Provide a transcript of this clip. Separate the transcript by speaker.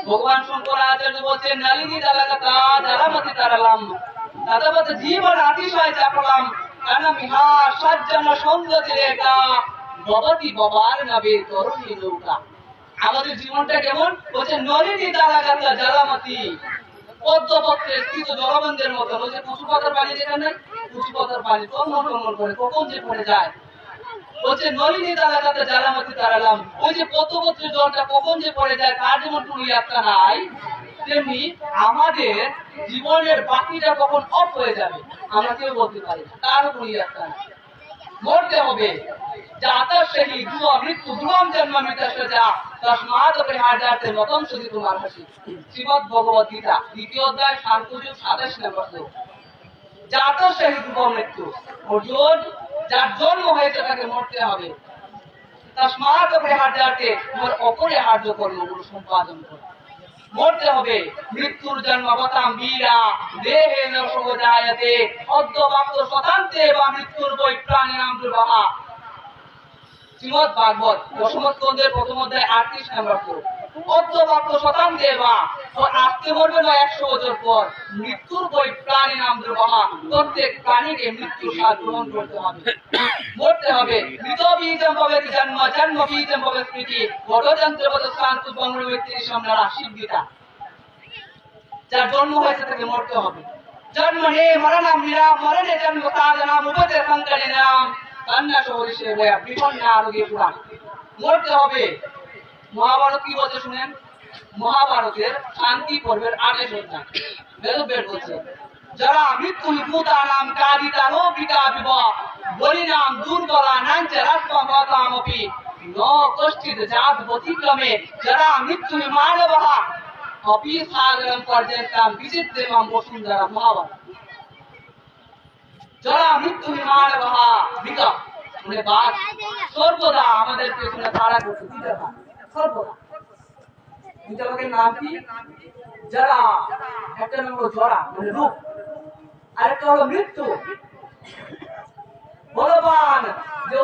Speaker 1: ভগবান শঙ্করাচার্য বলছেন নলিনী দালাকাতা জলমতি তারালাম তদবত জীবন অতিশয় চাপলাম কানমিহা সজ্জন সৌন্দর্য রেখা ভবতি বাবার নবে তরুণী নৌকা। আমাদের জীবনটা কেমন বলছে নলিনী দালাকাতা জলমতি পদ্মপত্রে স্থিত জলবন্ধের মতো। বলছে কুচু পাতার পানি যেখানে কুচু পাতার পানি টনমন টনমন করে কখন যে পড়ে যায়। বলছে নলিনী দালাকাতা জলমতি তারালাম, ওই যে পদ্মপত্রের জলটা কখন যে পড়ে যায় তার যেমন কোনো ইয়াত্রা নাই, তেমনি আমাদের জীবনের বাকিটা কখন অফ হয়ে যাবে আমরা কেউ বলতে পারি না, তারও কোনো ইয়াত্রা নাই। মরতে হবে, যাতা সেই যুব মৃত্যু দুরম জন্ম মৃত্যু যা তস্মাৎ পরিহার্যার্থে মতম সুধি তোমার হাসি। শ্রীমদ্ ভগবদ গীতা 2য় অধ্যায় 27 নম্বর শ্লোক। যাতা সেই যুব মৃত্যু, অর্জুন যার জন্ম হয়েছে তাকে মরতে হবে। তস্মাৎ পরিহার্যার্থে তোমার অপরিহার্য কর্মগুলো সম্পাদন করো। মরতে হবে। মৃত্যুর জন্মবতাম বীরা দেহে নশোজায়তে অদ্যবাক্য শতান্তে বা মৃত্যুর বৈ প্রাণিনাম দুর্বাহা। শ্রীমদ্ ভাগবত 10ম স্কন্ধের 1ম অধ্যায় 38 নম্বর শ্লোক। অদ্যবাক্য শতান্তে বা আজকে মরবে না 100 বছর পর, মৃত্যুর বৈ প্রাণিনাম দুর্বাহা, প্রত্যেক প্রাণীকে মৃত্যুর স্বাদ গ্রহণ করতে হবে। মরতে হবে। মৃত বীজম ভবেতি জন্ম, জন্ম বীজম ভবেতি স্মৃতি, ঘটযন্ত্রবৎ শান্তু বঙ্গমিত্তির সম্রাট শিব গীতা। যার জন্ম হয়েছে তাকে মরতে হবে। জন্ম নে মরণম নিরাম, মরণে জন্ম সাধনাম উপতে সংকটে নাম কন্যা শহরিষে বয়া বিপন্ন আরোগ্য পুরাণ। মরতে হবে। মহাভারত কি বলছে শুনেন। মহাভারতের শান্তি পর্বের 28 অধ্যায় বেদব্যাস বলছে যারা মৃত্যু ভূতানাম কাদিতানো পিতা বিবাহ বলিনাম দুর্বলা নাঞ্চ রাষ্ট্রমতামপি ন কষ্টিত জাত ব্যতিক্রমে যারা মৃত্যু মানবঃ অপি সাগরম পর্যন্তম বিচিত্রমম বসুন্ধরা। মহাভারত। যারা মৃত্যু মানবঃ বিগত মানে বাদ সর্বদা আমাদের পেছনে তাড়া করছে বিগত সর্বদা। দুইটা লোকের নাম কি? যারা, একটা নাম হলো জরা মানে রূপ, আরেকটা হলো মৃত্যু। বলবান যে